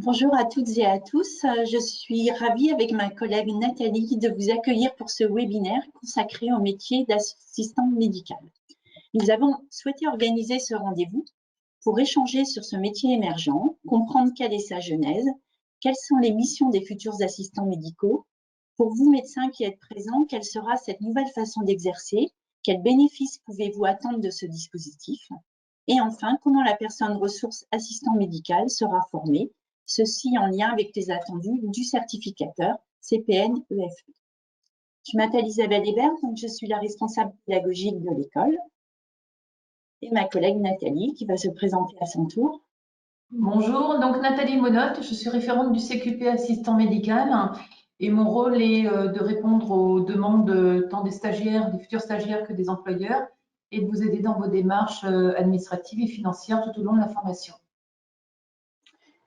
Bonjour à toutes et à tous. Je suis ravie avec ma collègue Nathalie de vous accueillir pour ce webinaire consacré au métier d'assistant médical. Nous avons souhaité organiser ce rendez-vous pour échanger sur ce métier émergent, comprendre quelle est sa genèse, quelles sont les missions des futurs assistants médicaux. Pour vous, médecins qui êtes présents, quelle sera cette nouvelle façon d'exercer? Quels bénéfices pouvez-vous attendre de ce dispositif? Et enfin, comment la personne ressource assistant médical sera formée? Ceci en lien avec les attendus du certificateur CPN-EFE. Je m'appelle Isabelle Hébert, donc je suis la responsable pédagogique de l'école. Et ma collègue Nathalie qui va se présenter à son tour. Bonjour, donc Nathalie Monotte, je suis référente du CQP assistant médical et mon rôle est de répondre aux demandes tant des stagiaires, des futurs stagiaires que des employeurs et de vous aider dans vos démarches administratives et financières tout au long de la formation.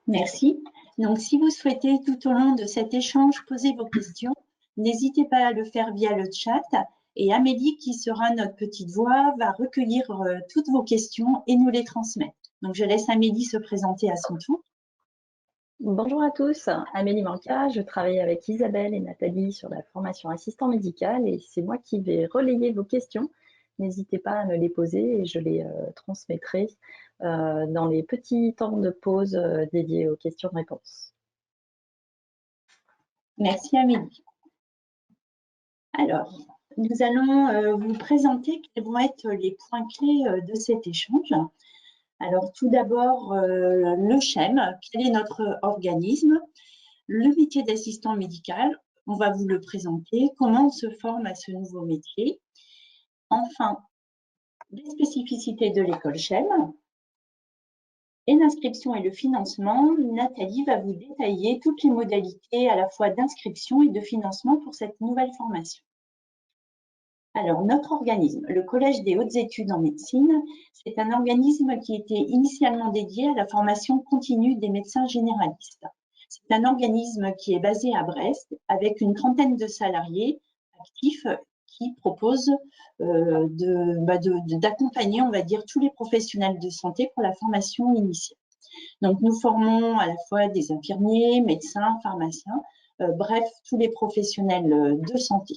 Merci. Donc, si vous souhaitez tout au long de cet échange poser vos questions, n'hésitez pas à le faire via le chat et Amélie, qui sera notre petite voix, va recueillir toutes vos questions et nous les transmettre. Donc, je laisse Amélie se présenter à son tour. Bonjour à tous, Amélie Manca, je travaille avec Isabelle et Nathalie sur la formation assistant médical et c'est moi qui vais relayer vos questions. N'hésitez pas à me les poser et je les transmettrai dans les petits temps de pause dédiés aux questions-réponses. Merci Amélie. Alors, nous allons vous présenter quels vont être les points clés de cet échange. Alors, tout d'abord, le SHEM, quel est notre organisme? Le métier d'assistant médical, on va vous le présenter, comment on se forme à ce nouveau métier. Enfin, les spécificités de l'école SHEM. Et l'inscription et le financement, Nathalie va vous détailler toutes les modalités à la fois d'inscription et de financement pour cette nouvelle formation. Alors, notre organisme, le Collège des hautes études en médecine, c'est un organisme qui était initialement dédié à la formation continue des médecins généralistes. C'est un organisme qui est basé à Brest avec une trentaine de salariés actifs qui propose d'accompagner, on va dire, tous les professionnels de santé pour la formation initiale. Donc, nous formons à la fois des infirmiers, médecins, pharmaciens, bref, tous les professionnels de santé.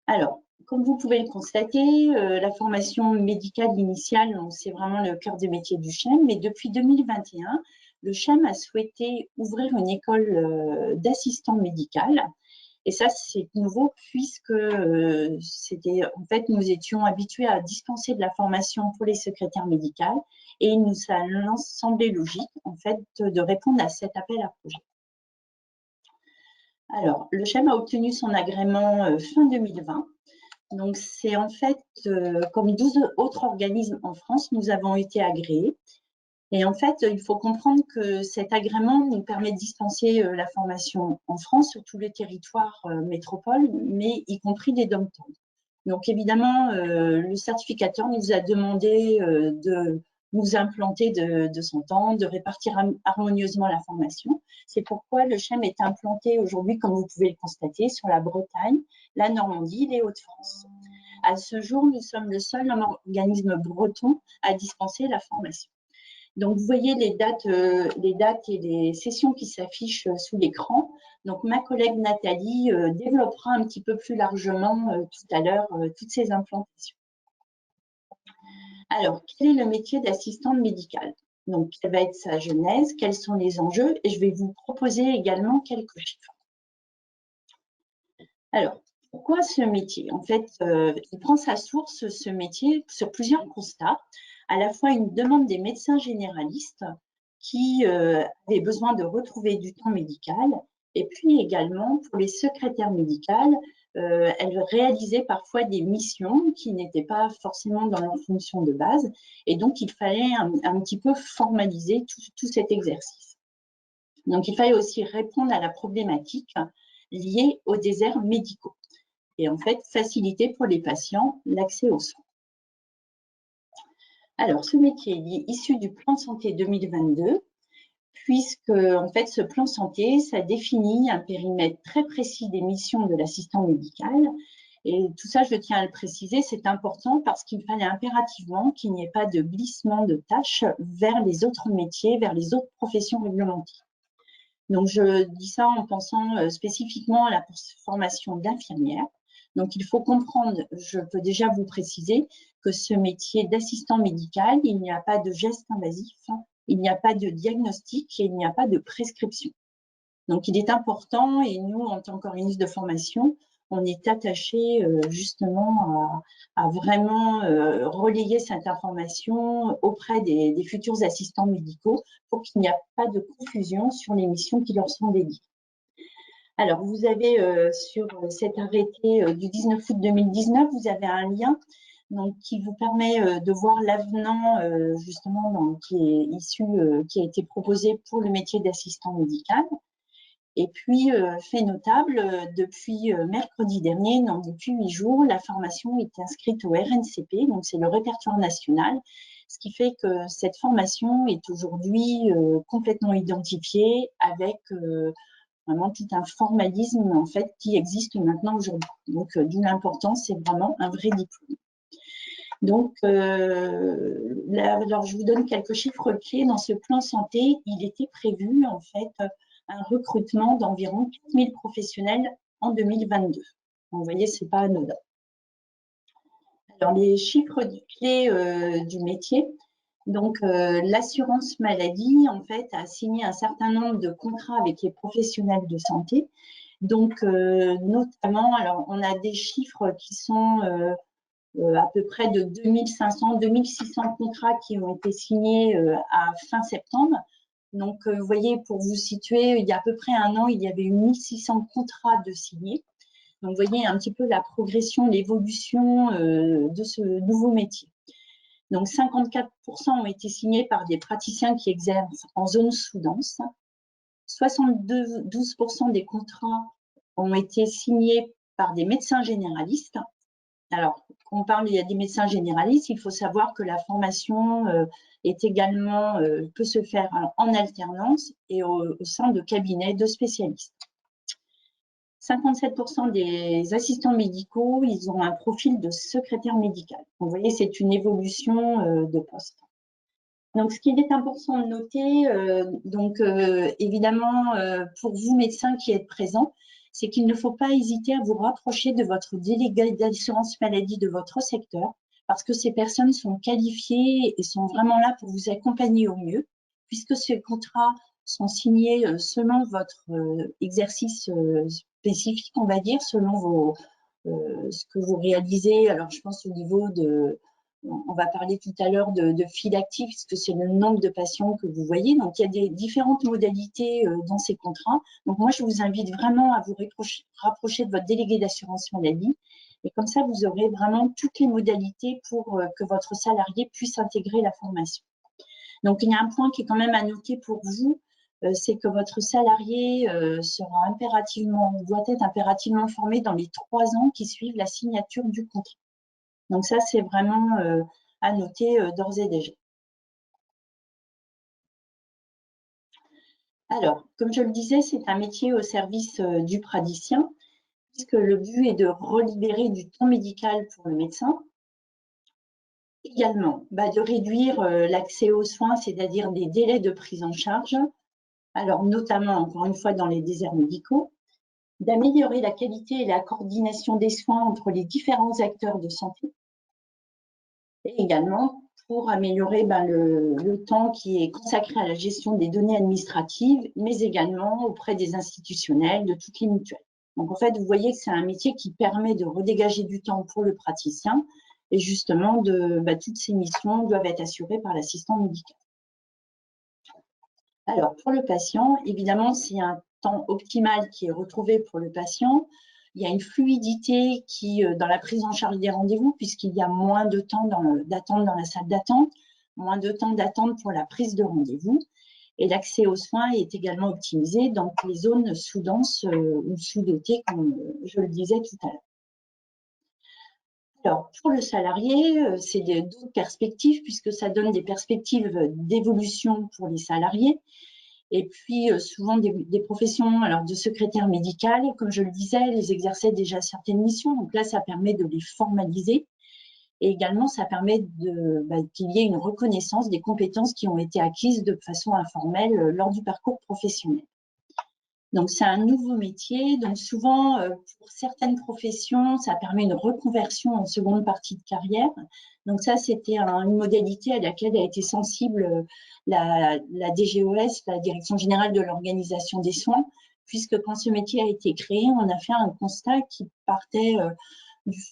Alors, comme vous pouvez le constater, la formation médicale initiale, c'est vraiment le cœur des métiers du SHEM, mais depuis 2021, le SHEM a souhaité ouvrir une école d'assistant médical. Et ça, c'est nouveau puisque en fait, nous étions habitués à dispenser de la formation pour les secrétaires médicales et il nous a semblé logique, en fait, de répondre à cet appel à projet. Alors, le SHEM a obtenu son agrément fin 2020. Donc, c'est en fait, comme 12 autres organismes en France, nous avons été agréés. Et en fait, il faut comprendre que cet agrément nous permet de dispenser la formation en France sur tous les territoires métropoles, mais y compris des dom-toms. Donc, évidemment, le certificateur nous a demandé de nous implanter de son temps, de répartir harmonieusement la formation. C'est pourquoi le SHEM est implanté aujourd'hui, comme vous pouvez le constater, sur la Bretagne, la Normandie, les Hauts-de-France. À ce jour, nous sommes le seul organisme breton à dispenser la formation. Donc, vous voyez les dates et les sessions qui s'affichent sous l'écran. Donc, ma collègue Nathalie développera un petit peu plus largement tout à l'heure toutes ces implantations. Alors, quel est le métier d'assistant médical? Donc, quelle va être sa genèse? Quels sont les enjeux? Et je vais vous proposer également quelques chiffres. Alors, pourquoi ce métier? En fait, il prend sa source, ce métier, sur plusieurs constats. À la fois une demande des médecins généralistes qui avaient besoin de retrouver du temps médical, et puis également pour les secrétaires médicales, elles réalisaient parfois des missions qui n'étaient pas forcément dans leur fonction de base, et donc il fallait un petit peu formaliser tout cet exercice. Donc il fallait aussi répondre à la problématique liée aux déserts médicaux, et en fait faciliter pour les patients l'accès aux soins. Alors, ce métier est issu du plan santé 2022, puisque en fait, ce plan santé, ça définit un périmètre très précis des missions de l'assistant médical Et tout ça, je tiens à le préciser, c'est important parce qu'il fallait impérativement qu'il n'y ait pas de glissement de tâches vers les autres métiers, vers les autres professions réglementées. Donc, je dis ça en pensant spécifiquement à la formation d'infirmière. Donc, il faut comprendre, je peux déjà vous préciser que ce métier d'assistant médical, il n'y a pas de geste invasif, il n'y a pas de diagnostic et il n'y a pas de prescription. Donc, il est important, et nous, en tant qu'organisme de formation, on est attaché justement à vraiment relayer cette information auprès des futurs assistants médicaux pour qu'il n'y ait pas de confusion sur les missions qui leur sont dédiées. Alors, vous avez sur cet arrêté du 19 août 2019, vous avez un lien donc, qui vous permet de voir l'avenant justement qui est issu, qui a été proposé pour le métier d'assistant médical. Et puis, fait notable, depuis mercredi dernier, donc depuis 8 jours, la formation est inscrite au RNCP, donc c'est le répertoire national, ce qui fait que cette formation est aujourd'hui complètement identifiée avec vraiment tout un formalisme en fait qui existe maintenant aujourd'hui. Donc, d'où l'importance, c'est vraiment un vrai diplôme. Donc, alors je vous donne quelques chiffres clés. Dans ce plan santé, il était prévu en fait un recrutement d'environ 4 000 professionnels en 2022. Donc, vous voyez, ce n'est pas anodin. Alors, les chiffres clés du métier. Donc, l'assurance maladie, en fait, a signé un certain nombre de contrats avec les professionnels de santé. Donc, notamment, alors, on a des chiffres qui sont à peu près de 2500, 2600 contrats qui ont été signés à fin septembre. Donc, vous voyez, pour vous situer, il y a à peu près un an, il y avait eu 1600 contrats de signés. Donc, vous voyez un petit peu la progression, l'évolution de ce nouveau métier. Donc, 54% ont été signés par des praticiens qui exercent en zone sous-dense. 72% des contrats ont été signés par des médecins généralistes. Alors, quand on parle, il y a des médecins généralistes, il faut savoir que la formation est également, peut se faire en alternance et au sein de cabinets de spécialistes. 57% des assistants médicaux, ils ont un profil de secrétaire médical. Vous voyez, c'est une évolution de poste. Donc, ce qu'il est important de noter, évidemment, pour vous médecins qui êtes présents, c'est qu'il ne faut pas hésiter à vous rapprocher de votre délégué d'assurance maladie de votre secteur, parce que ces personnes sont qualifiées et sont vraiment là pour vous accompagner au mieux, puisque ces contrats sont signés selon votre exercice spécifique, on va dire, selon ce que vous réalisez. Alors, je pense au niveau de... On va parler tout à l'heure de fil actif, puisque c'est le nombre de patients que vous voyez. Donc, il y a des différentes modalités dans ces contrats. Donc, moi, je vous invite vraiment à vous rapprocher de votre délégué d'assurance maladie. Et comme ça, vous aurez vraiment toutes les modalités pour que votre salarié puisse intégrer la formation. Donc, il y a un point qui est quand même à noter pour vous, c'est que votre salarié doit être impérativement formé dans les 3 ans qui suivent la signature du contrat. Donc ça, c'est vraiment à noter d'ores et déjà. Alors, comme je le disais, c'est un métier au service du praticien, puisque le but est de relibérer du temps médical pour le médecin. Également, de réduire l'accès aux soins, c'est-à-dire des délais de prise en charge, alors notamment, encore une fois, dans les déserts médicaux, d'améliorer la qualité et la coordination des soins entre les différents acteurs de santé, et également pour améliorer le temps qui est consacré à la gestion des données administratives, mais également auprès des institutionnels, de toutes les mutuelles. Donc, en fait, vous voyez que c'est un métier qui permet de redégager du temps pour le praticien et justement, toutes ces missions doivent être assurées par l'assistant médical. Alors, pour le patient, évidemment, c'est un temps optimal qui est retrouvé pour le patient. Il y a une fluidité dans la prise en charge des rendez-vous, puisqu'il y a moins de temps d'attente dans la salle d'attente, moins de temps d'attente pour la prise de rendez-vous. Et l'accès aux soins est également optimisé dans les zones sous-denses ou sous-dotées, comme je le disais tout à l'heure. Alors, pour le salarié, c'est d'autres perspectives, puisque ça donne des perspectives d'évolution pour les salariés. Et puis, souvent des professions alors de secrétaire médical, comme je le disais, elles exerçaient déjà certaines missions. Donc là, ça permet de les formaliser. Et également, ça permet qu'il y ait une reconnaissance des compétences qui ont été acquises de façon informelle lors du parcours professionnel. Donc, c'est un nouveau métier. Donc, souvent, pour certaines professions, ça permet une reconversion en seconde partie de carrière. Donc, ça, c'était une modalité à laquelle a été sensible la DGOS, la Direction générale de l'organisation des soins, puisque quand ce métier a été créé, on a fait un constat qui partait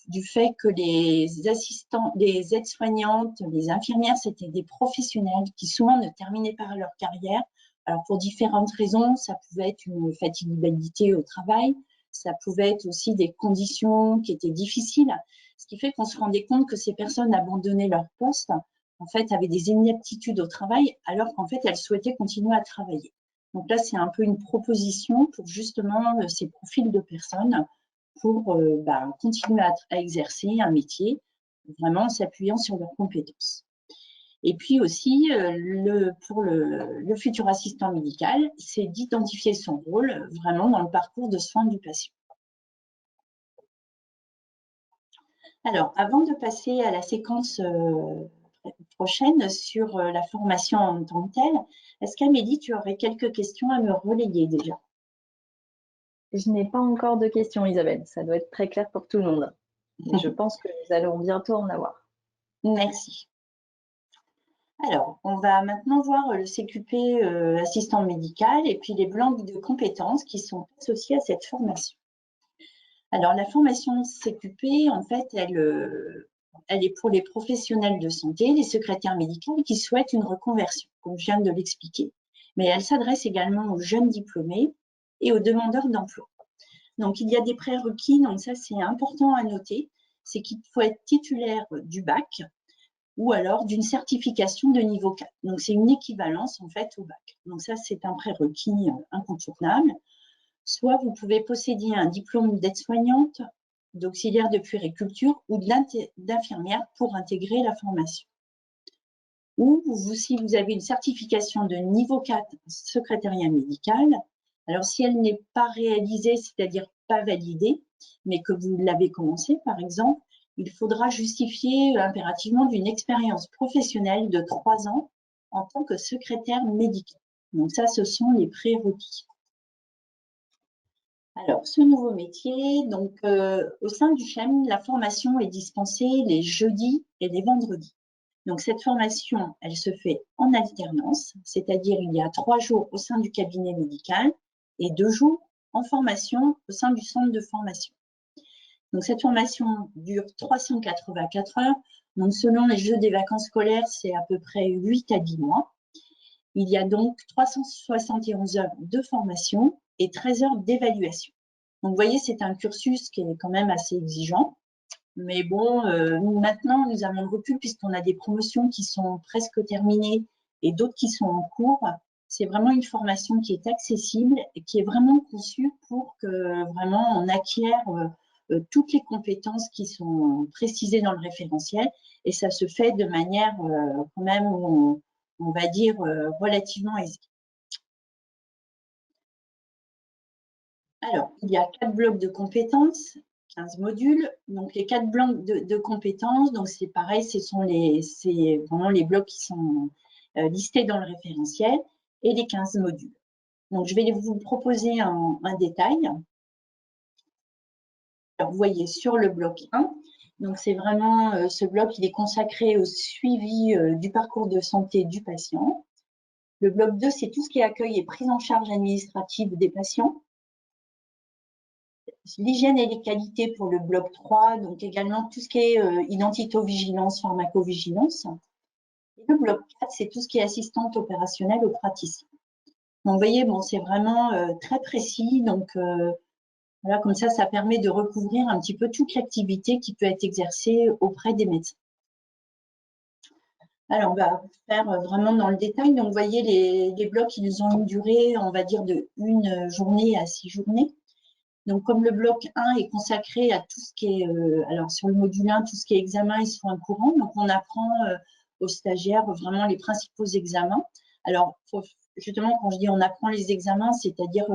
du fait que les assistants, les aides-soignantes, les infirmières, c'était des professionnels qui souvent ne terminaient pas leur carrière. Alors, pour différentes raisons, ça pouvait être une fatigabilité au travail, ça pouvait être aussi des conditions qui étaient difficiles, ce qui fait qu'on se rendait compte que ces personnes abandonnaient leur poste, en fait, avaient des inaptitudes au travail, alors qu'en fait, elles souhaitaient continuer à travailler. Donc là, c'est un peu une proposition pour justement ces profils de personnes pour continuer à exercer un métier, vraiment en s'appuyant sur leurs compétences. Et puis aussi, pour le futur assistant médical, c'est d'identifier son rôle vraiment dans le parcours de soins du patient. Alors, avant de passer à la séquence prochaine sur la formation en tant que telle, est-ce qu'Amélie, tu aurais quelques questions à me relayer déjà? Je n'ai pas encore de questions, Isabelle. Ça doit être très clair pour tout le monde. Et je pense que nous allons bientôt en avoir. Merci. Alors, on va maintenant voir le CQP assistant médical et puis les blancs de compétences qui sont associés à cette formation. Alors, la formation CQP, en fait, elle est pour les professionnels de santé, les secrétaires médicaux qui souhaitent une reconversion, comme je viens de l'expliquer. Mais elle s'adresse également aux jeunes diplômés et aux demandeurs d'emploi. Donc, il y a des prérequis, donc ça, c'est important à noter, c'est qu'il faut être titulaire du bac, ou alors d'une certification de niveau 4. Donc, c'est une équivalence en fait au bac. Donc, ça, c'est un prérequis incontournable. Soit vous pouvez posséder un diplôme d'aide-soignante, d'auxiliaire de puériculture ou d'infirmière pour intégrer la formation. Ou si vous avez une certification de niveau 4 secrétariat médical, alors si elle n'est pas réalisée, c'est-à-dire pas validée, mais que vous l'avez commencée par exemple, il faudra justifier impérativement d'une expérience professionnelle de 3 ans en tant que secrétaire médical. Donc ça, ce sont les prérequis. Alors, ce nouveau métier, donc au sein du CHEM, la formation est dispensée les jeudis et les vendredis. Donc, cette formation, elle se fait en alternance, c'est-à-dire il y a 3 jours au sein du cabinet médical et 2 jours en formation au sein du centre de formation. Donc, cette formation dure 384 heures. Donc, selon les jeux des vacances scolaires, c'est à peu près 8 à 10 mois. Il y a donc 371 heures de formation et 13 heures d'évaluation. Donc, vous voyez, c'est un cursus qui est quand même assez exigeant. Mais bon, maintenant, nous avons le recul puisqu'on a des promotions qui sont presque terminées et d'autres qui sont en cours. C'est vraiment une formation qui est accessible et qui est vraiment conçue pour que vraiment on acquiert toutes les compétences qui sont précisées dans le référentiel. Et ça se fait de manière quand même, on va dire, relativement aisée. Alors, il y a 4 blocs de compétences, 15 modules. Donc, les 4 blocs de compétences, donc c'est pareil, c'est vraiment les blocs qui sont listés dans le référentiel et les 15 modules. Donc, je vais vous proposer un détail. Alors, vous voyez sur le bloc 1, donc c'est vraiment ce bloc, il est consacré au suivi du parcours de santé du patient. Le bloc 2, c'est tout ce qui est accueil et prise en charge administrative des patients. L'hygiène et les qualités pour le bloc 3, donc également tout ce qui est identito-vigilance, pharmacovigilance. Et le bloc 4, c'est tout ce qui est assistante opérationnelle aux praticiens. Donc, vous voyez, bon, c'est vraiment très précis. Donc, voilà, comme ça permet de recouvrir un petit peu toute l'activité qui peut être exercée auprès des médecins. Alors, on va faire vraiment dans le détail. Donc, vous voyez, les blocs, ils ont une durée, on va dire, de 1 journée à 6 journées. Donc, comme le bloc 1 est consacré à tout ce qui est, alors sur le module 1, tout ce qui est examen et soins courants, donc on apprend aux stagiaires vraiment les principaux examens. Alors, justement, quand je dis on apprend les examens, c'est-à-dire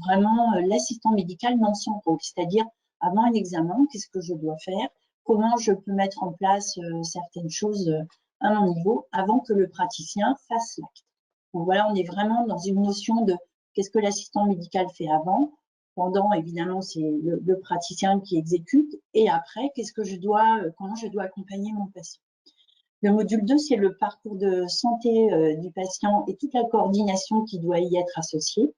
vraiment l'assistant médical dans son rôle, c'est-à-dire avant un examen, qu'est-ce que je dois faire, comment je peux mettre en place certaines choses à mon niveau avant que le praticien fasse l'acte. Donc voilà, on est vraiment dans une notion de qu'est-ce que l'assistant médical fait avant, pendant, évidemment, c'est le praticien qui exécute, et après, comment je dois accompagner mon patient. Le module 2, c'est le parcours de santé du patient et toute la coordination qui doit y être associée.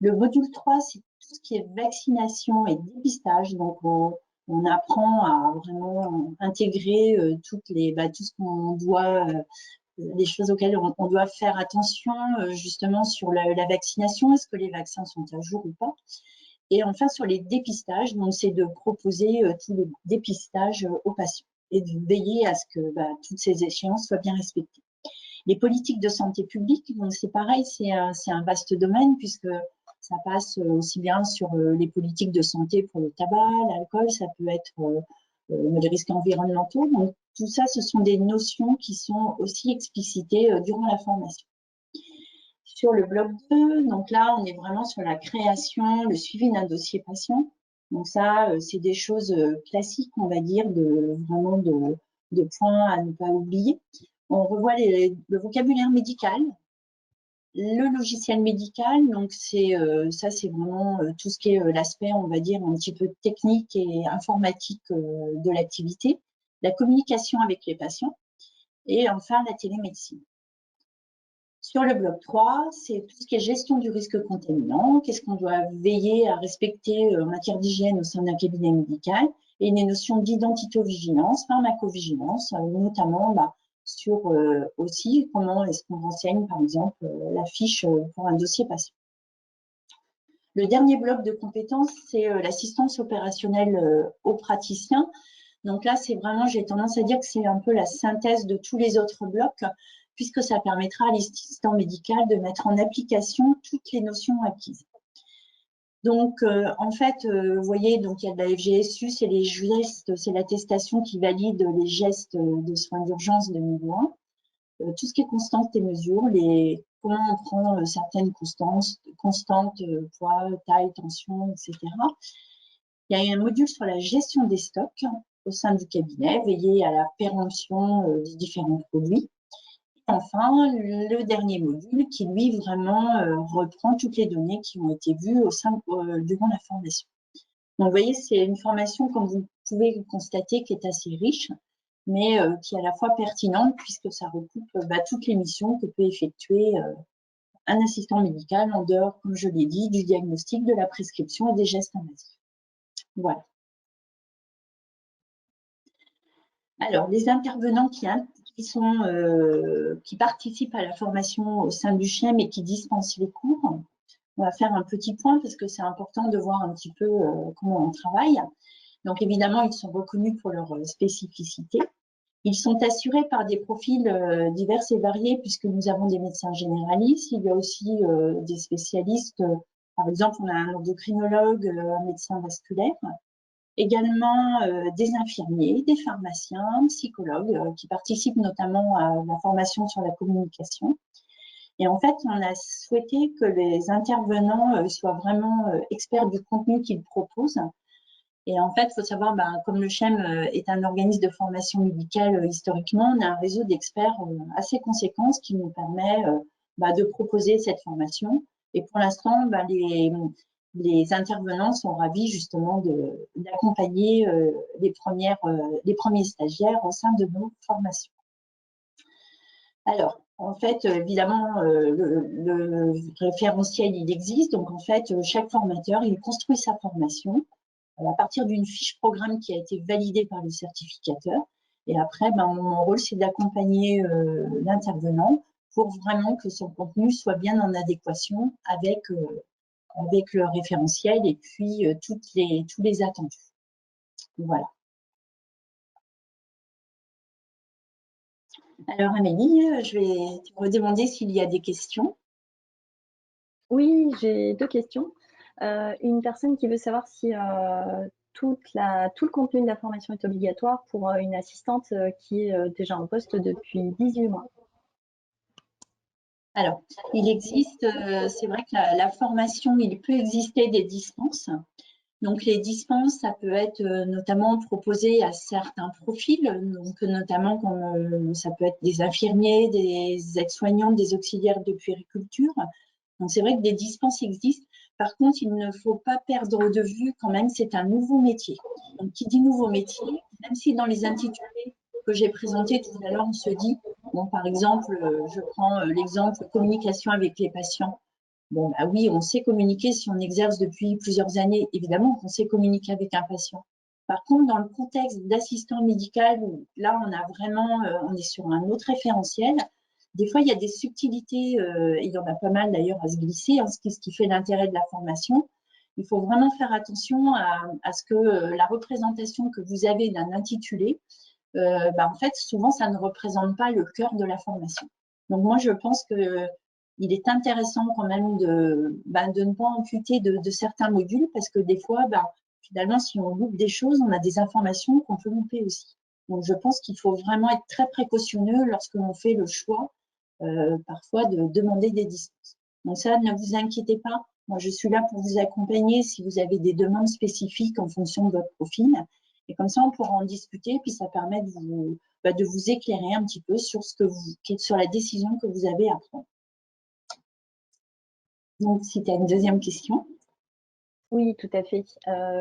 Le module 3, c'est tout ce qui est vaccination et dépistage. Donc, on apprend à vraiment intégrer tout ce qu'on doit, les choses auxquelles on doit faire attention justement sur la vaccination. Est-ce que les vaccins sont à jour ou pas? Et enfin, sur les dépistages, donc c'est de proposer tous les dépistages aux patients et de veiller à ce que toutes ces échéances soient bien respectées. Les politiques de santé publique, c'est pareil, c'est un vaste domaine puisque ça passe aussi bien sur les politiques de santé pour le tabac, l'alcool, ça peut être les risques environnementaux. Donc, tout ça, ce sont des notions qui sont aussi explicitées durant la formation. Sur le bloc 2, donc là, on est vraiment sur la création, le suivi d'un dossier patient. Donc ça, c'est des choses classiques, on va dire, vraiment de points à ne pas oublier. On revoit le vocabulaire médical, le logiciel médical. Donc ça, c'est vraiment tout ce qui est l'aspect, on va dire, un petit peu technique et informatique de l'activité. La communication avec les patients et enfin la télémédecine. Sur le bloc 3, c'est tout ce qui est gestion du risque contaminant, qu'est-ce qu'on doit veiller à respecter en matière d'hygiène au sein d'un cabinet médical, et les notions d'identito-vigilance, pharmacovigilance, notamment sur aussi comment est-ce qu'on renseigne par exemple la fiche pour un dossier patient. Le dernier bloc de compétences, c'est l'assistance opérationnelle aux praticiens. Donc là, c'est vraiment, j'ai tendance à dire que c'est un peu la synthèse de tous les autres blocs, puisque ça permettra à l'assistant médical de mettre en application toutes les notions acquises. Donc, en fait, vous voyez, donc il y a de la FGSU, c'est les gestes, c'est l'attestation qui valide les gestes de soins d'urgence de niveau 1. Tout ce qui est constante des mesures, comment on prend certaines constantes, poids, taille, tension, etc. Il y a un module sur la gestion des stocks au sein du cabinet, veiller à la péremption des différents produits. Enfin, le dernier module qui, lui, vraiment reprend toutes les données qui ont été vues durant la formation. Donc, vous voyez, c'est une formation, comme vous pouvez le constater, qui est assez riche, mais qui est à la fois pertinente puisque ça recoupe toutes les missions que peut effectuer un assistant médical en dehors, comme je l'ai dit, du diagnostic, de la prescription et des gestes invasifs. Voilà. Alors, les intervenants qui participent à la formation au sein du CHEM et qui dispensent les cours, on va faire un petit point parce que c'est important de voir un petit peu comment on travaille. Donc, évidemment, ils sont reconnus pour leur spécificité. Ils sont assurés par des profils divers et variés puisque nous avons des médecins généralistes. Il y a aussi des spécialistes. Par exemple, on a un endocrinologue, un médecin vasculaire. Également des infirmiers, des pharmaciens, psychologues qui participent notamment à la formation sur la communication. Et en fait, on a souhaité que les intervenants soient vraiment experts du contenu qu'ils proposent. Et en fait, il faut savoir, comme le CHEM est un organisme de formation médicale historiquement, on a un réseau d'experts assez conséquent, ce qui nous permet de proposer cette formation. Et pour l'instant, les intervenants sont ravis justement d'accompagner les premiers stagiaires au sein de nos formations. Alors, en fait, évidemment, le référentiel, il existe. Donc, en fait, chaque formateur, il construit sa formation à partir d'une fiche programme qui a été validée par le certificateur. Et après, mon rôle, c'est d'accompagner l'intervenant pour vraiment que son contenu soit bien en adéquation avec le référentiel et puis tous les attendus. Voilà. Alors Amélie, je vais te redemander s'il y a des questions. Oui, j'ai deux questions. Une personne qui veut savoir si tout le contenu de la formation est obligatoire pour une assistante qui est déjà en poste depuis 18 mois. Alors, il existe, c'est vrai que la formation, il peut exister des dispenses. Donc, les dispenses, ça peut être notamment proposé à certains profils, donc notamment comme ça peut être des infirmiers, des aides-soignantes, des auxiliaires de puériculture. Donc, c'est vrai que des dispenses existent. Par contre, il ne faut pas perdre de vue quand même, c'est un nouveau métier. Donc, qui dit nouveau métier, même si dans les intitulés que j'ai présentés tout à l'heure, on se dit, bon, par exemple, je prends l'exemple communication avec les patients. Bon, bah oui, on sait communiquer si on exerce depuis plusieurs années. Évidemment qu'on sait communiquer avec un patient. Par contre, dans le contexte d'assistant médical, où là, on a vraiment, on est sur un autre référentiel. Des fois, il y a des subtilités, et il y en a pas mal d'ailleurs à se glisser, hein, ce qui fait l'intérêt de la formation. Il faut vraiment faire attention à ce que la représentation que vous avez d'un intitulé, en fait, souvent, ça ne représente pas le cœur de la formation. Donc, moi, je pense que il est intéressant quand même de ne pas amputer de certains modules parce que des fois, finalement, si on loupe des choses, on a des informations qu'on peut louper aussi. Donc, je pense qu'il faut vraiment être très précautionneux lorsque l'on fait le choix, parfois, de demander des dispenses. Donc, ça, ne vous inquiétez pas. Moi, je suis là pour vous accompagner si vous avez des demandes spécifiques en fonction de votre profil. Et comme ça, on pourra en discuter, puis ça permet de vous éclairer un petit peu sur la décision que vous avez à prendre. Donc, si tu as une deuxième question. Oui, tout à fait.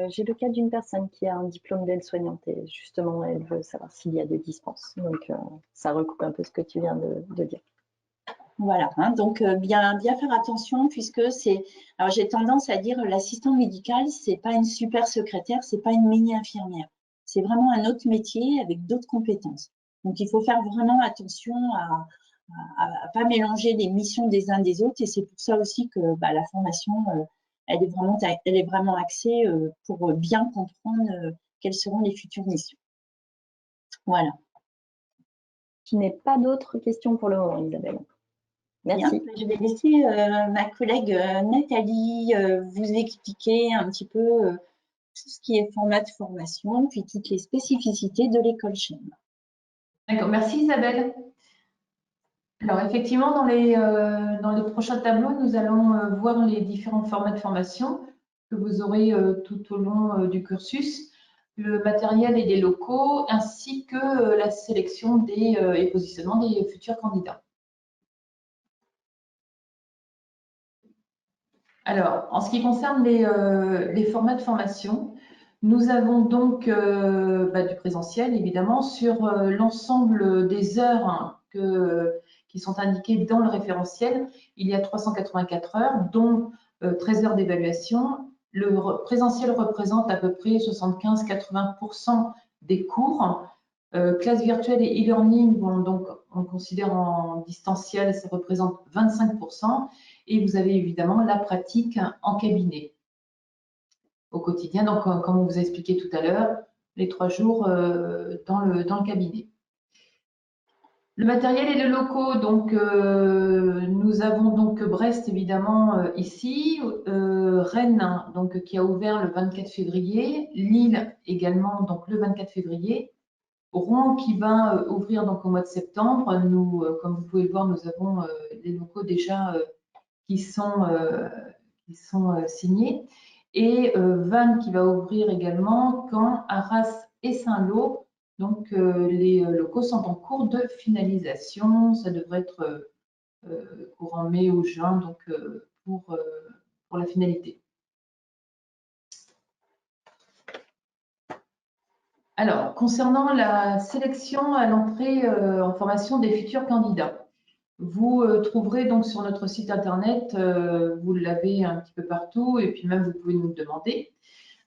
J'ai le cas d'une personne qui a un diplôme d'aide-soignante et justement, elle veut savoir s'il y a des dispenses. Donc, ça recoupe un peu ce que tu viens de dire. Voilà, hein, donc bien faire attention puisque c'est… Alors, j'ai tendance à dire l'assistant médical, c'est pas une super secrétaire, c'est pas une mini-infirmière. C'est vraiment un autre métier avec d'autres compétences. Donc, il faut faire vraiment attention à pas mélanger les missions des uns des autres et c'est pour ça aussi que la formation, elle est vraiment axée pour bien comprendre quelles seront les futures missions. Voilà. Je n'ai pas d'autres questions pour le moment, Isabelle. Merci. Bien, je vais laisser ma collègue Nathalie vous expliquer un petit peu tout ce qui est format de formation, puis toutes les spécificités de l'école Chaîne. D'accord, merci Isabelle. Alors effectivement, dans les prochains tableaux, nous allons voir les différents formats de formation que vous aurez tout au long du cursus, le matériel et les locaux, ainsi que la sélection et positionnement des futurs candidats. Alors, en ce qui concerne les formats de formation, nous avons donc du présentiel, évidemment, sur l'ensemble des heures qui sont indiquées dans le référentiel. Il y a 384 heures, dont 13 heures d'évaluation. Le présentiel représente à peu près 75-80% des cours. Classe virtuelle et e-learning, donc on considère en distanciel, ça représente 25%. Et vous avez évidemment la pratique en cabinet au quotidien. Donc, comme on vous a expliqué tout à l'heure, les 3 jours dans le cabinet. Le matériel et les locaux, donc nous avons donc Brest évidemment ici, Rennes donc qui a ouvert le 24 février, Lille également donc le 24 février, Rouen qui va ouvrir donc au mois de septembre. Nous, comme vous pouvez le voir, nous avons les locaux déjà qui sont signés, et Vannes qui va ouvrir également, Caen, Arras et Saint-Lô. Donc, les locaux sont en cours de finalisation. Ça devrait être courant mai ou juin, donc pour la finalité. Alors, concernant la sélection à l'entrée en formation des futurs candidats, vous trouverez donc sur notre site internet, vous l'avez un petit peu partout, et puis même vous pouvez nous le demander,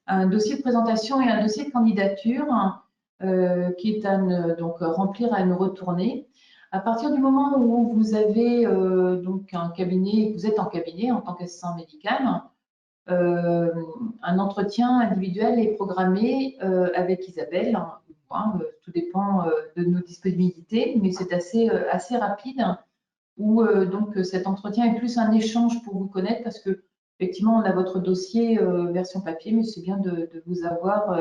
un dossier de présentation et un dossier de candidature qui est à donc remplir, à nous retourner. À partir du moment où vous avez donc un cabinet, vous êtes en cabinet en tant qu'assistant médical, un entretien individuel est programmé avec Isabelle. Tout dépend de nos disponibilités, mais c'est assez rapide. Où donc cet entretien est plus un échange pour vous connaître parce que effectivement on a votre dossier version papier, mais c'est bien de vous avoir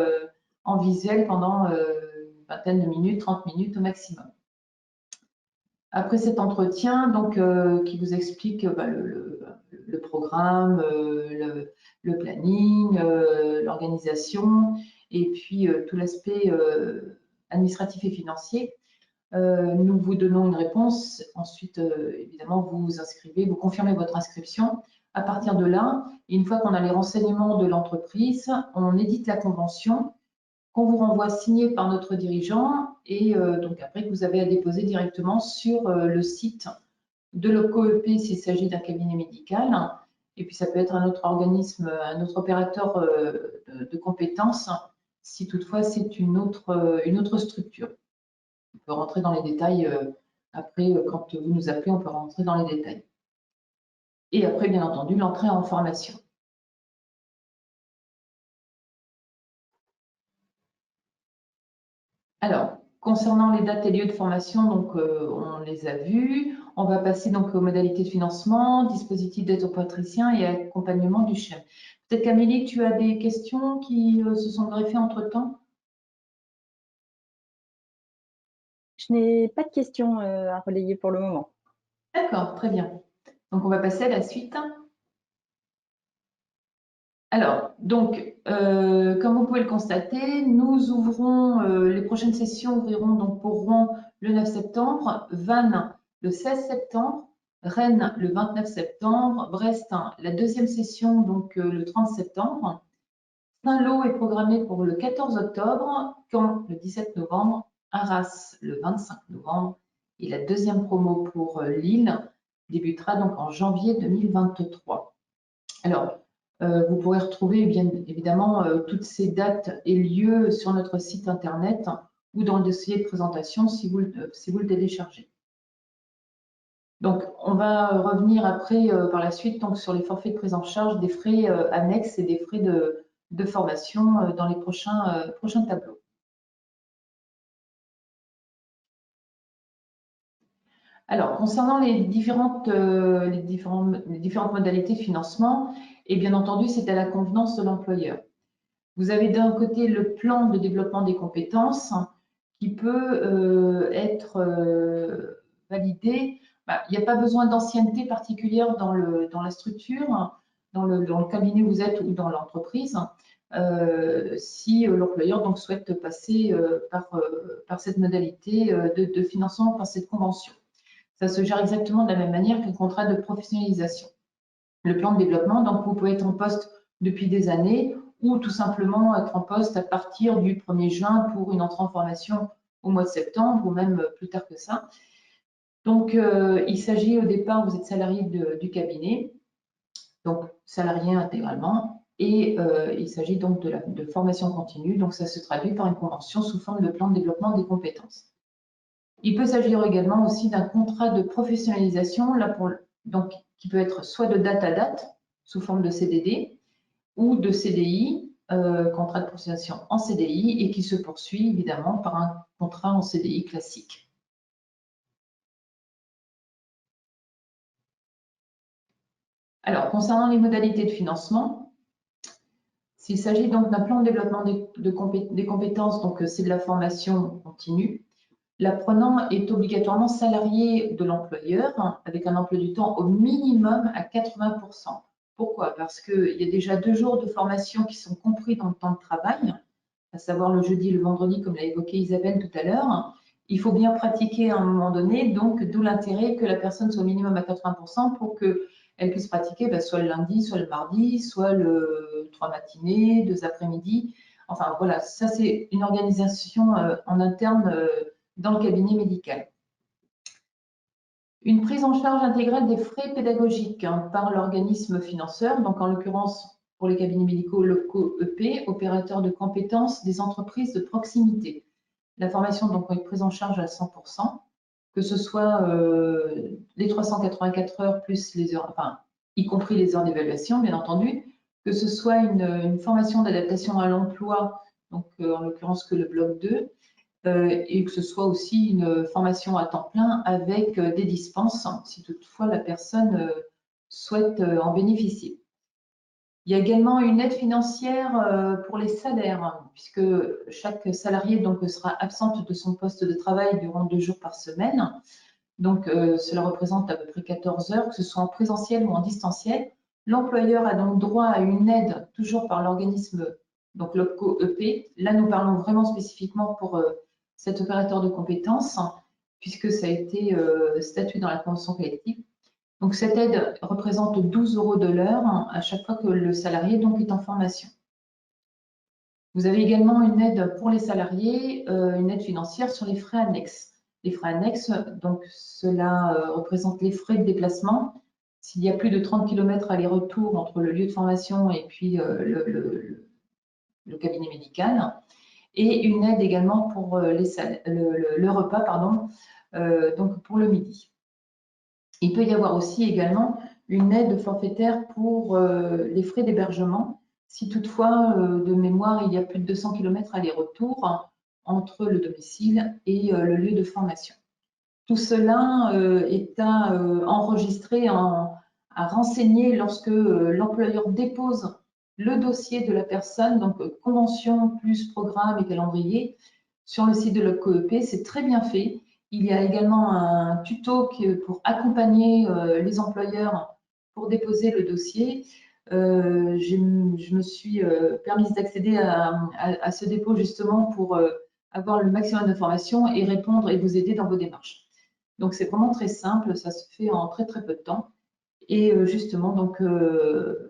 en visuel pendant une vingtaine de minutes, 30 minutes au maximum. Après cet entretien, donc, qui vous explique le programme, le planning, l'organisation, et puis tout l'aspect administratif et financier, nous vous donnons une réponse. Ensuite, évidemment, vous vous inscrivez, vous confirmez votre inscription. À partir de là, une fois qu'on a les renseignements de l'entreprise, on édite la convention qu'on vous renvoie signée par notre dirigeant, et donc après que vous avez à déposer directement sur le site de l'OPCO-EP s'il s'agit d'un cabinet médical. Et puis ça peut être un autre organisme, un autre opérateur de compétences, si toutefois c'est une autre structure. On peut rentrer dans les détails après, quand vous nous appelez, on peut rentrer dans les détails. Et après, bien entendu, l'entrée en formation. Alors, concernant les dates et lieux de formation, donc on les a vus. On va passer donc aux modalités de financement, dispositif d'aide aux praticiens et accompagnement du CHEM. Peut-être qu'Amélie, tu as des questions qui se sont greffées entre-temps? Je n'ai pas de questions à relayer pour le moment. D'accord, très bien. Donc, on va passer à la suite. Alors, donc, comme vous pouvez le constater, nous ouvrons, les prochaines sessions ouvriront donc pour Rouen le 9 septembre, Vannes le 16 septembre, Rennes le 29 septembre, Brest la deuxième session donc le 30 septembre. Saint-Lô est programmé pour le 14 octobre, Caen le 17 novembre, Arras le 25 novembre et la deuxième promo pour Lille débutera donc en janvier 2023. Alors, vous pourrez retrouver bien évidemment toutes ces dates et lieux sur notre site internet ou dans le dossier de présentation si vous le téléchargez. Donc, on va revenir après par la suite donc, sur les forfaits de prise en charge des frais annexes et des frais de formation dans les prochains tableaux. Alors, concernant les différentes modalités de financement, et bien entendu, c'est à la convenance de l'employeur. Vous avez d'un côté le plan de développement des compétences qui peut être validé. Il n'y a pas besoin d'ancienneté particulière dans la structure, dans le cabinet où vous êtes ou dans l'entreprise, si l'employeur donc souhaite passer par cette modalité de financement, par cette convention. Ça se gère exactement de la même manière qu'un contrat de professionnalisation. Le plan de développement, donc vous pouvez être en poste depuis des années ou tout simplement être en poste à partir du 1er juin pour une entrée en formation au mois de septembre ou même plus tard que ça. Donc, il s'agit au départ, vous êtes salarié du cabinet, donc salarié intégralement, et il s'agit donc de formation continue, donc ça se traduit par une convention sous forme de plan de développement des compétences. Il peut s'agir également aussi d'un contrat de professionnalisation, donc, qui peut être soit de date à date, sous forme de CDD, ou de CDI, contrat de professionnalisation en CDI, et qui se poursuit évidemment par un contrat en CDI classique. Alors, concernant les modalités de financement, s'il s'agit donc d'un plan de développement des compétences, donc c'est de la formation continue, l'apprenant est obligatoirement salarié de l'employeur avec un emploi du temps au minimum à 80%. Pourquoi? Parce qu'il y a déjà 2 jours de formation qui sont compris dans le temps de travail, à savoir le jeudi et le vendredi, comme l'a évoqué Isabelle tout à l'heure. Il faut bien pratiquer à un moment donné, donc d'où l'intérêt que la personne soit au minimum à 80% pour qu'elle puisse pratiquer soit le lundi, soit le mardi, soit le 3 matinées, 2 après-midi. Enfin voilà, ça c'est une organisation en interne dans le cabinet médical. Une prise en charge intégrale des frais pédagogiques par l'organisme financeur, donc en l'occurrence pour les cabinets médicaux locaux EP, opérateurs de compétences des entreprises de proximité. La formation donc est prise en charge à 100%, que ce soit les 384 heures plus les heures, enfin, y compris les heures d'évaluation, bien entendu, que ce soit une formation d'adaptation à l'emploi, donc en l'occurrence que le bloc 2, et que ce soit aussi une formation à temps plein avec des dispenses, si toutefois la personne souhaite en bénéficier. Il y a également une aide financière pour les salaires, puisque chaque salarié donc sera absente de son poste de travail durant 2 jours par semaine. Donc, cela représente à peu près 14 heures, que ce soit en présentiel ou en distanciel. L'employeur a donc droit à une aide, toujours par l'organisme, donc l'OPCO-EP. Là, nous parlons vraiment spécifiquement pour cet opérateur de compétences, puisque ça a été statué dans la convention collective. Donc, cette aide représente 12 € de l'heure à chaque fois que le salarié donc, est en formation. Vous avez également une aide pour les salariés, une aide financière sur les frais annexes. Les frais annexes, donc cela représente les frais de déplacement. S'il y a plus de 30 km aller-retour entre le lieu de formation et puis le cabinet médical. Et une aide également pour le repas, pardon, donc pour le midi. Il peut y avoir aussi également une aide forfaitaire pour les frais d'hébergement. Si toutefois, de mémoire, il y a plus de 200 km aller-retour entre le domicile et le lieu de formation. Tout cela est à enregistrer, à renseigner lorsque l'employeur dépose le dossier de la personne, donc convention plus programme et calendrier, sur le site de l'OPCO-EP. C'est très bien fait. Il y a également un tuto pour accompagner les employeurs pour déposer le dossier. Je me suis permise d'accéder à ce dépôt justement pour avoir le maximum d'informations et répondre et vous aider dans vos démarches. Donc, c'est vraiment très simple, ça se fait en très très peu de temps. Et justement, donc,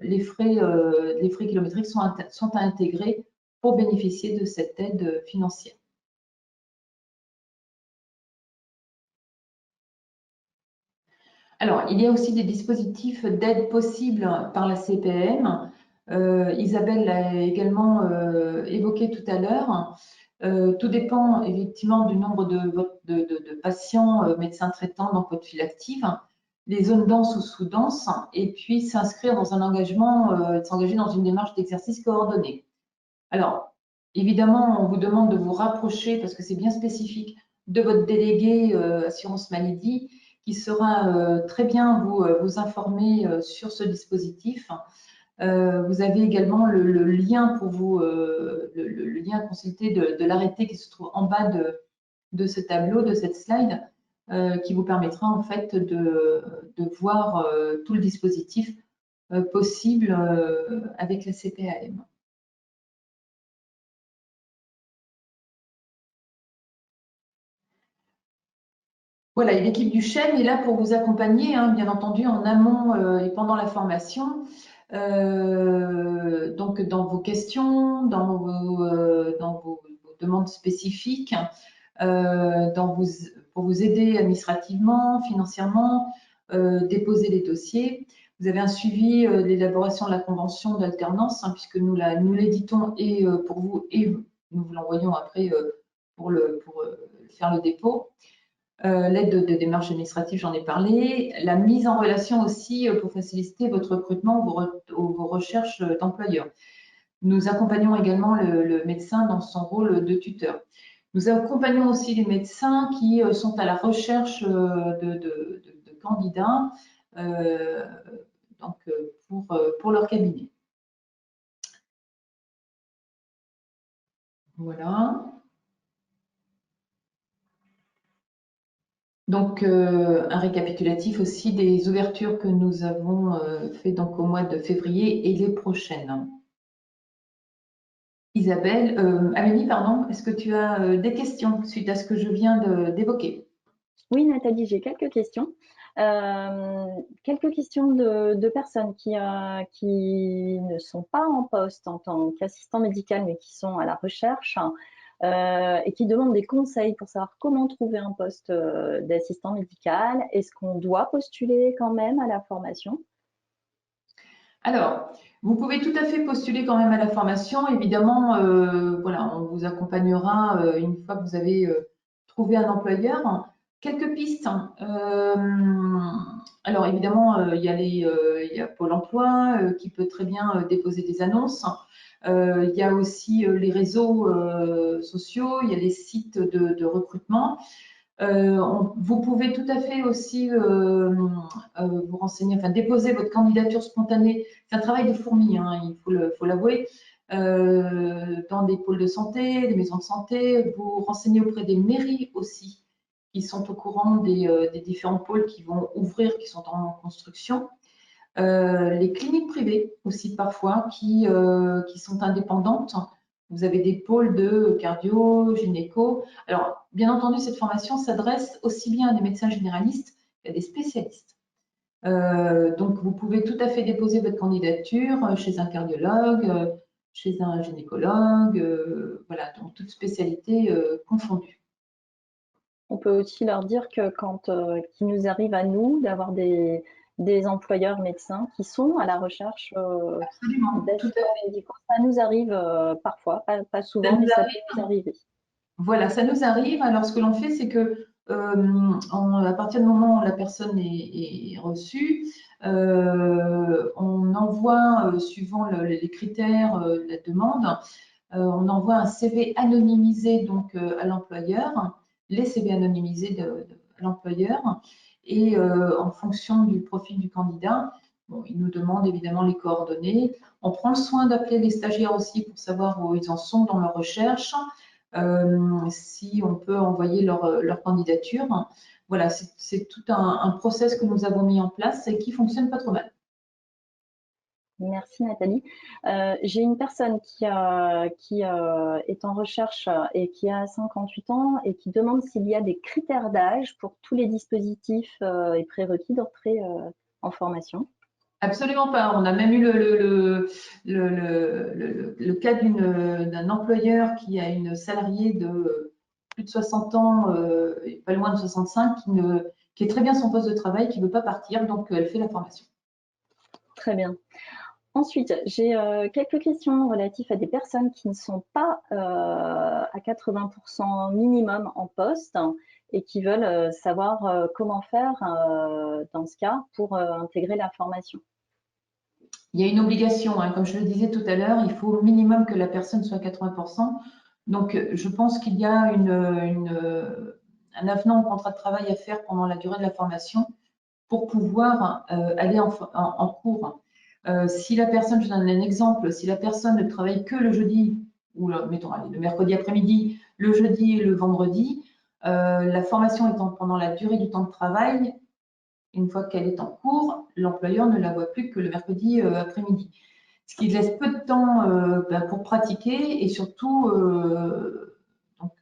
les frais kilométriques sont à intégrer pour bénéficier de cette aide financière. Alors, il y a aussi des dispositifs d'aide possibles par la CPAM. Isabelle l'a également évoqué tout à l'heure. Tout dépend effectivement du nombre de patients médecins traitants dans votre file active, les zones denses ou sous-denses, et puis s'inscrire dans un engagement, s'engager dans une démarche d'exercice coordonné. Alors, évidemment, on vous demande de vous rapprocher, parce que c'est bien spécifique, de votre délégué assurance maladie, qui saura très bien vous informer sur ce dispositif. Vous avez également le lien pour vous, le lien à consulter de l'arrêté qui se trouve en bas de ce tableau, de cette slide, qui vous permettra en fait de voir tout le dispositif possible avec la CPAM. Voilà, et l'équipe du CHEM est là pour vous accompagner, hein, bien entendu, en amont et pendant la formation. Donc, dans vos questions, dans vos demandes spécifiques, pour vous aider administrativement, financièrement, déposer les dossiers. Vous avez un suivi de l'élaboration de la convention d'alternance, hein, puisque nous l'éditons et pour vous et nous vous l'envoyons après pour faire le dépôt. L'aide de démarche administrative, j'en ai parlé. La mise en relation aussi pour faciliter votre recrutement, vos recherches d'employeurs. Nous accompagnons également le médecin dans son rôle de tuteur. Nous accompagnons aussi les médecins qui sont à la recherche de candidats donc, pour leur cabinet. Voilà. Donc, un récapitulatif aussi des ouvertures que nous avons fait donc au mois de février et les prochaines. Isabelle, Amélie, pardon, est-ce que tu as des questions suite à ce que je viens d'évoquer? Oui, Nathalie, j'ai quelques questions. Quelques questions de personnes qui ne sont pas en poste en tant qu'assistant médical, mais qui sont à la recherche et qui demandent des conseils pour savoir comment trouver un poste d'assistant médical. Est-ce qu'on doit postuler quand même à la formation? Alors, vous pouvez tout à fait postuler quand même à la formation. Évidemment, voilà, on vous accompagnera une fois que vous avez trouvé un employeur. Quelques pistes. Alors, évidemment, il y a Pôle emploi qui peut très bien déposer des annonces. Il y a aussi les réseaux sociaux, il y a les sites de recrutement. Vous pouvez tout à fait aussi vous renseigner, enfin déposer votre candidature spontanée. C'est un travail de fourmi, hein, il faut l'avouer, dans des pôles de santé, des maisons de santé. Vous renseignez auprès des mairies aussi. qui sont au courant des différents pôles qui vont ouvrir, qui sont en construction. Les cliniques privées aussi parfois qui sont indépendantes. Vous avez des pôles de cardio, gynéco. Alors, bien entendu, cette formation s'adresse aussi bien à des médecins généralistes qu'à des spécialistes. Donc, vous pouvez tout à fait déposer votre candidature chez un cardiologue, chez un gynécologue, voilà, donc toute spécialité confondue. On peut aussi leur dire que quand qu'il nous arrive à nous d'avoir des employeurs médecins qui sont à la recherche Absolument, tout à d'assistants fait. médicaux. Ça nous arrive parfois, pas souvent, nous mais ça arrive. peut nous arriver. Voilà, ça nous arrive. Alors, ce que l'on fait, c'est que à partir du moment où la personne est reçue, on envoie, suivant les critères de la demande, on envoie un CV anonymisé donc à l'employeur, les CV anonymisés à l'employeur, et en fonction du profil du candidat, bon, il nous demande évidemment les coordonnées. On prend le soin d'appeler les stagiaires aussi pour savoir où ils en sont dans leur recherche. Si on peut envoyer leur candidature. Voilà, c'est tout un process que nous avons mis en place et qui fonctionne pas trop mal. Merci Nathalie. J'ai une personne qui est en recherche et qui a 58 ans et qui demande s'il y a des critères d'âge pour tous les dispositifs et prérequis d'entrée en formation. Absolument pas. On a même eu le cas d'un employeur qui a une salariée de plus de 60 ans, pas loin de 65, qui est très bien son poste de travail, qui ne veut pas partir, donc elle fait la formation. Très bien. Ensuite, j'ai quelques questions relatives à des personnes qui ne sont pas à 80% minimum en poste et qui veulent savoir comment faire dans ce cas pour intégrer la formation. Il y a une obligation, hein, comme je le disais tout à l'heure, il faut au minimum que la personne soit à 80%. Donc, je pense qu'il y a un avenant au contrat de travail à faire pendant la durée de la formation pour pouvoir aller en cours. Si la personne, je donne un exemple, si la personne ne travaille que le jeudi, ou mettons le mercredi après-midi, le jeudi et le vendredi, la formation étant pendant la durée du temps de travail, une fois qu'elle est en cours, l'employeur ne la voit plus que le mercredi après-midi. Ce qui laisse peu de temps pour pratiquer et surtout donc,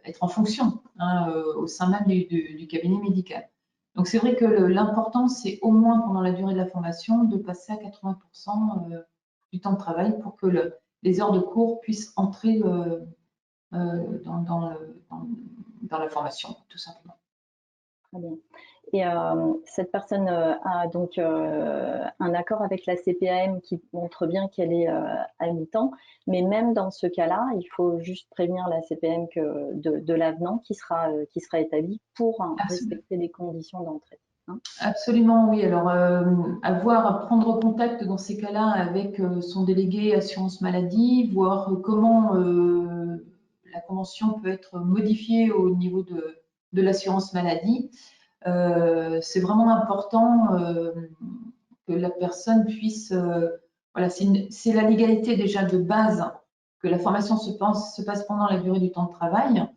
être en fonction hein, au sein même du cabinet médical. Donc c'est vrai que l'important, c'est au moins pendant la durée de la formation de passer à 80% du temps de travail pour que les heures de cours puissent entrer dans la formation, tout simplement. Très bien. Et cette personne a donc un accord avec la CPAM qui montre bien qu'elle est à mi-temps, mais même dans ce cas-là, il faut juste prévenir la CPAM de l'avenant qui sera établi pour respecter les conditions d'entrée. Hein. Absolument, oui. Alors, prendre contact dans ces cas-là avec son délégué assurance maladie, voir comment la convention peut être modifiée au niveau de l'assurance maladie. C'est vraiment important que la personne puisse, voilà, c'est la légalité déjà de base que la formation se passe pendant la durée du temps de travail.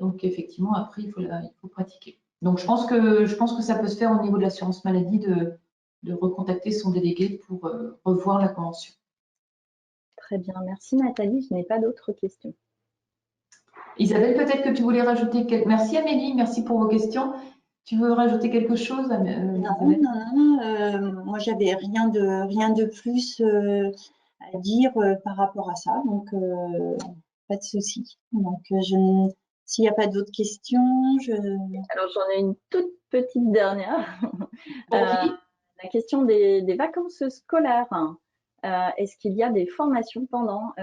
Donc effectivement, après, il faut pratiquer. Donc je pense que ça peut se faire au niveau de l'assurance maladie de recontacter son délégué pour revoir la convention. Très bien, merci Nathalie. Je n'ai pas d'autres questions. Isabelle, peut-être que tu voulais rajouter quelque... Merci Amélie, merci pour vos questions. Tu veux rajouter quelque chose Non, moi j'avais rien de plus à dire par rapport à ça, donc pas de souci. Donc s'il n'y a pas d'autres questions, Alors j'en ai une toute petite dernière. La question des vacances scolaires. Est-ce qu'il y a des formations pendant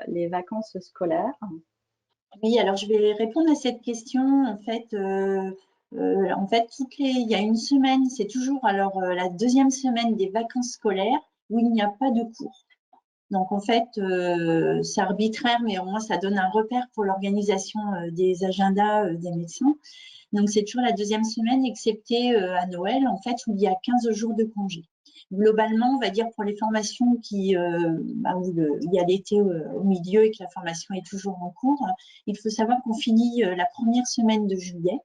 les vacances scolaires? Oui, alors je vais répondre à cette question. En fait, il y a une semaine, c'est toujours la deuxième semaine des vacances scolaires où il n'y a pas de cours. Donc en fait, c'est arbitraire, mais au moins ça donne un repère pour l'organisation des agendas des médecins. Donc c'est toujours la deuxième semaine, excepté à Noël, en fait, où il y a 15 jours de congé. Globalement, on va dire pour les formations où il y a l'été au milieu et que la formation est toujours en cours, il faut savoir qu'on finit la première semaine de juillet.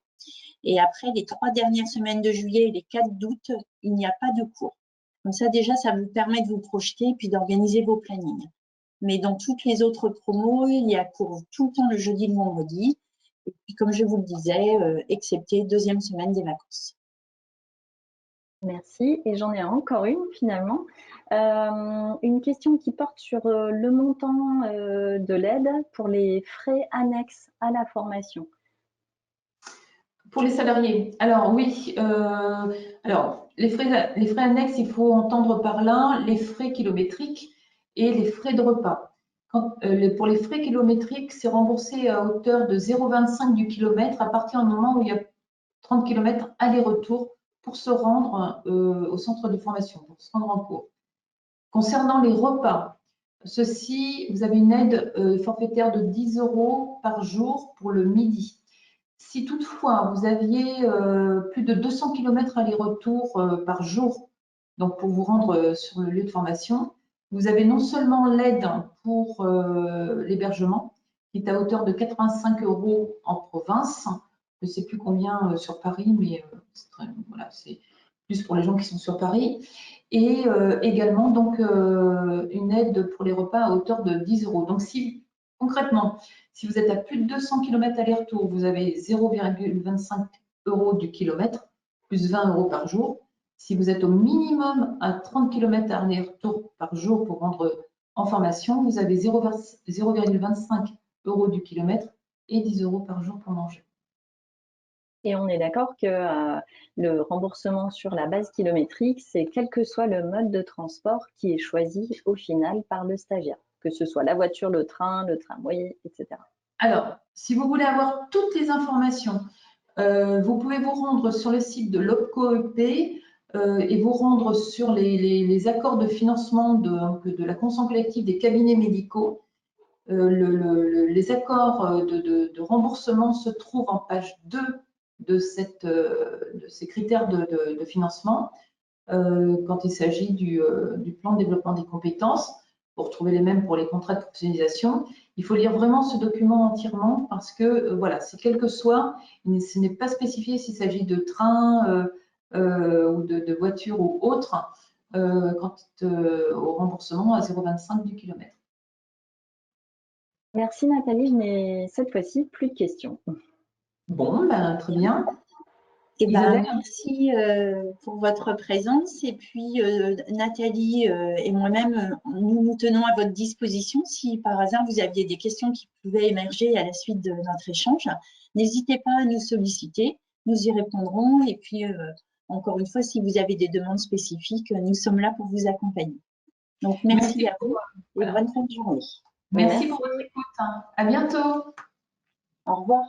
Et après, les 3 dernières semaines de juillet et les 4 d'août, il n'y a pas de cours. Comme ça, déjà, ça vous permet de vous projeter et puis d'organiser vos plannings. Mais dans toutes les autres promos, il y a cours tout le temps le jeudi et le vendredi. Et puis, comme je vous le disais, excepté deuxième semaine des vacances. Merci. Et j'en ai encore une finalement. Une question qui porte sur le montant de l'aide pour les frais annexes à la formation. Pour les salariés, alors oui, alors les frais annexes, il faut entendre par là les frais kilométriques et les frais de repas. Pour les frais kilométriques, c'est remboursé à hauteur de 0,25 du kilomètre à partir du moment où il y a 30 km aller-retour pour se rendre au centre de formation, pour se rendre en cours. Concernant les repas, ceci, vous avez une aide forfaitaire de 10 € par jour pour le midi. Si toutefois vous aviez plus de 200 km aller-retour par jour, donc pour vous rendre sur le lieu de formation, vous avez non seulement l'aide pour l'hébergement, qui est à hauteur de 85 € en province, je ne sais plus combien sur Paris, mais voilà, c'est plus pour les gens qui sont sur Paris, et également donc une aide pour les repas à hauteur de 10 €. Donc si concrètement, si vous êtes à plus de 200 km aller-retour, vous avez 0,25 € du kilomètre, plus 20 € par jour. Si vous êtes au minimum à 30 km aller-retour par jour pour rendre en formation, vous avez 0,25 € du kilomètre et 10 € par jour pour manger. Et on est d'accord que le remboursement sur la base kilométrique, c'est quel que soit le mode de transport qui est choisi au final par le stagiaire, que ce soit la voiture, le tramway, etc. Alors, si vous voulez avoir toutes les informations, vous pouvez vous rendre sur le site de l'OPCO-EP et vous rendre sur les accords de financement de la convention collective des cabinets médicaux. Les accords de remboursement se trouvent en page 2 de ces critères de financement quand il s'agit du plan de développement des compétences. Pour trouver les mêmes pour les contrats de professionnalisation, il faut lire vraiment ce document entièrement parce que voilà, c'est quel que soit, ce n'est pas spécifié s'il s'agit de train ou de voiture ou autre quant au remboursement à 0,25 du kilomètre. Merci Nathalie, je n'ai cette fois-ci plus de questions. Bon, ben, très bien. Eh ben, merci pour votre présence. Et puis, Nathalie et moi-même, nous tenons à votre disposition. Si par hasard vous aviez des questions qui pouvaient émerger à la suite de notre échange, n'hésitez pas à nous solliciter. Nous y répondrons. Et puis, encore une fois, si vous avez des demandes spécifiques, nous sommes là pour vous accompagner. Donc, merci à vous et bonne fin de journée. Merci pour votre écoute. À bientôt. Au revoir.